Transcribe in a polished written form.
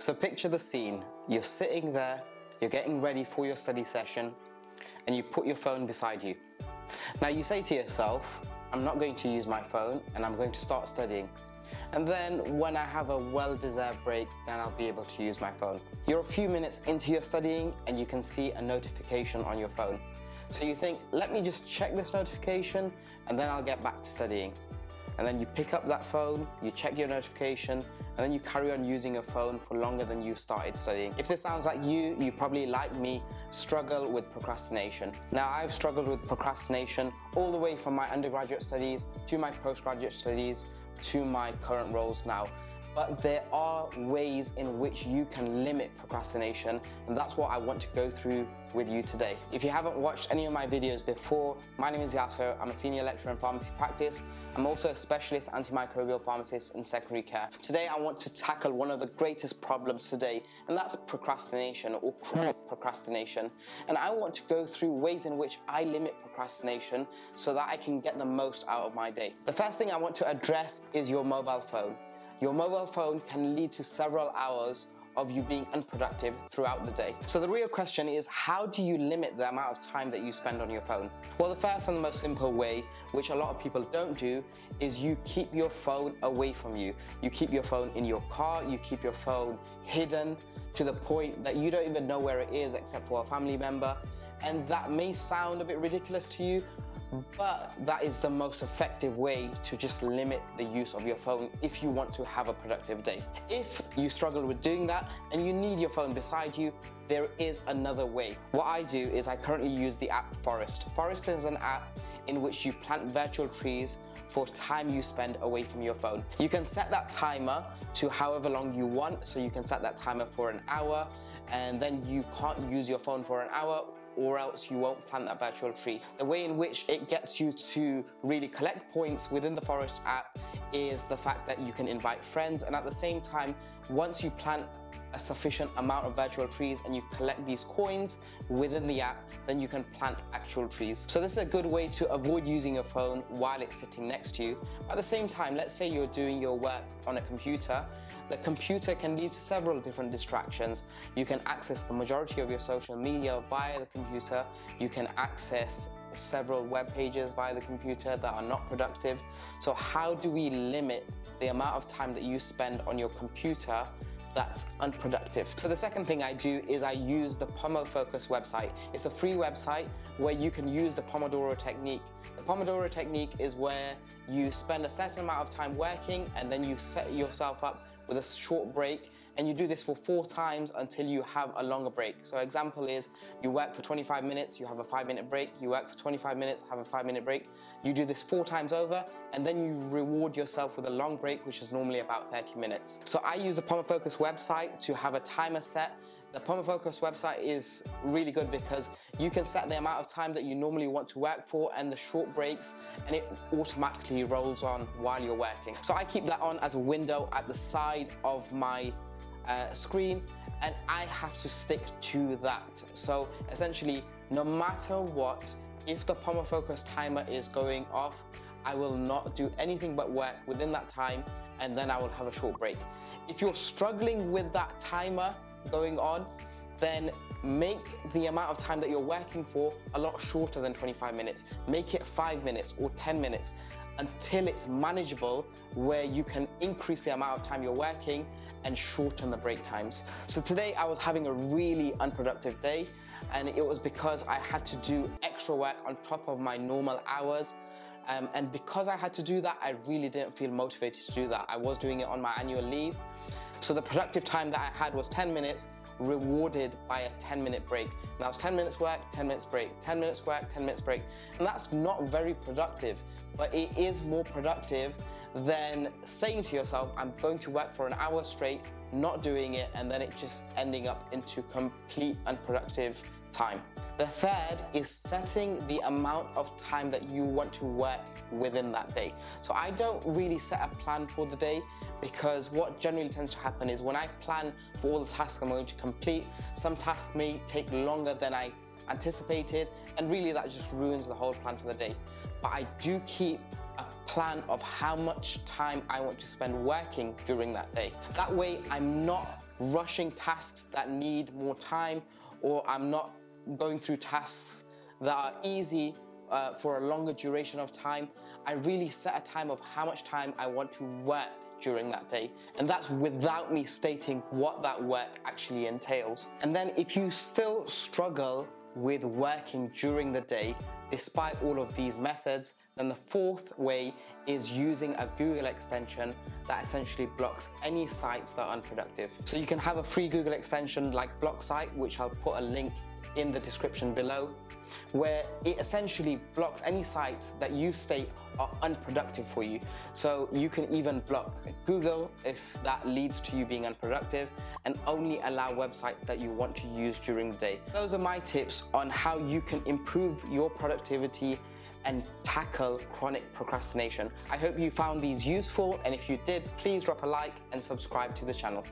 So picture the scene. You're sitting there, you're getting ready for your study session, and you put your phone beside you. Now you say to yourself, I'm not going to use my phone and I'm going to start studying. And then when I have a well-deserved break, then I'll be able to use my phone. You're a few minutes into your studying and you can see a notification on your phone. So you think, let me just check this notification and then I'll get back to studying. And then you pick up that phone, you check your notification, and then you carry on using your phone for longer than you started studying. If this sounds like you probably, like me, struggle with procrastination. Now, I've struggled with procrastination all the way from my undergraduate studies to my postgraduate studies to my current roles now. But there are ways in which you can limit procrastination, and that's what I want to go through with you today. If you haven't watched any of my videos before, my name is Yasser. I'm a senior lecturer in pharmacy practice. I'm also a specialist antimicrobial pharmacist in secondary care. Today I want to tackle one of the greatest problems today, and that's procrastination or chronic procrastination. And I want to go through ways in which I limit procrastination so that I can get the most out of my day. The first thing I want to address is your mobile phone. Your mobile phone can lead to several hours of you being unproductive throughout the day. So the real question is, how do you limit the amount of time that you spend on your phone? Well, the first and the most simple way, which a lot of people don't do, is you keep your phone away from you. You keep your phone in your car, you keep your phone hidden to the point that you don't even know where it is except for a family member. And that may sound a bit ridiculous to you, but that is the most effective way to just limit the use of your phone if you want to have a productive day. If you struggle with doing that and you need your phone beside you, there is another way. What I do is I currently use the app Forest. Forest is an app in which you plant virtual trees for time you spend away from your phone. You can set that timer to however long you want, so you can set that timer for an hour, and then you can't use your phone for an hour, or else you won't plant that virtual tree. The way in which it gets you to really collect points within the Forest app is the fact that you can invite friends, and at the same time, once you plant a sufficient amount of virtual trees and you collect these coins within the app, then you can plant actual trees. So this is a good way to avoid using your phone while it's sitting next to you. At the same time, let's say you're doing your work on a computer. The computer can lead to several different distractions. You can access the majority of your social media via the computer. You can access several web pages via the computer that are not productive. So how do we limit the amount of time that you spend on your computer that's unproductive? So the second thing I do is I use the Pomofocus website. It's a free website where you can use the Pomodoro technique. The Pomodoro technique is where you spend a certain amount of time working and then you set yourself up with a short break, and you do this for 4 times until you have a longer break. So example is, you work for 25 minutes, you have a 5-minute break, you work for 25 minutes, have a 5-minute break. You do this 4 times over, and then you reward yourself with a long break, which is normally about 30 minutes. So I use the Pomofocus website to have a timer set. The Pomofocus website is really good because you can set the amount of time that you normally want to work for and the short breaks, and it automatically rolls on while you're working. So I keep that on as a window at the side of my screen, and I have to stick to that. So essentially, no matter what, if the Pomofocus timer is going off, I will not do anything but work within that time, and then I will have a short break. If you're struggling with that timer going on, then make the amount of time that you're working for a lot shorter than 25 minutes. Make it 5 minutes or 10 minutes until it's manageable, where you can increase the amount of time you're working and shorten the break times. So today I was having a really unproductive day, and it was because I had to do extra work on top of my normal hours. And because I had to do that, I really didn't feel motivated to do that. I was doing it on my annual leave. So the productive time that I had was 10 minutes, rewarded by a 10-minute break. And that was 10 minutes work, 10 minutes break, 10 minutes work, 10 minutes break. And that's not very productive, but it is more productive than saying to yourself, I'm going to work for an hour straight, not doing it, and then it just ending up into complete unproductive time. The third is setting the amount of time that you want to work within that day. So I don't really set a plan for the day, because what generally tends to happen is when I plan for all the tasks I'm going to complete, some tasks may take longer than I anticipated, and really that just ruins the whole plan for the day. But I do keep a plan of how much time I want to spend working during that day. That way I'm not rushing tasks that need more time, or I'm not going through tasks that are easy for a longer duration of time. I really set a time of how much time I want to work during that day, and that's without me stating what that work actually entails. And then if you still struggle with working during the day despite all of these methods, then the fourth way is using a Google extension that essentially blocks any sites that are unproductive. So you can have a free Google extension like Block Site, which I'll put a link in the description below, where it essentially blocks any sites that you state are unproductive for you. So you can even block Google if that leads to you being unproductive, and only allow websites that you want to use during the day. Those are my tips on how you can improve your productivity and tackle chronic procrastination. I hope you found these useful, and if you did, please drop a like and subscribe to the channel.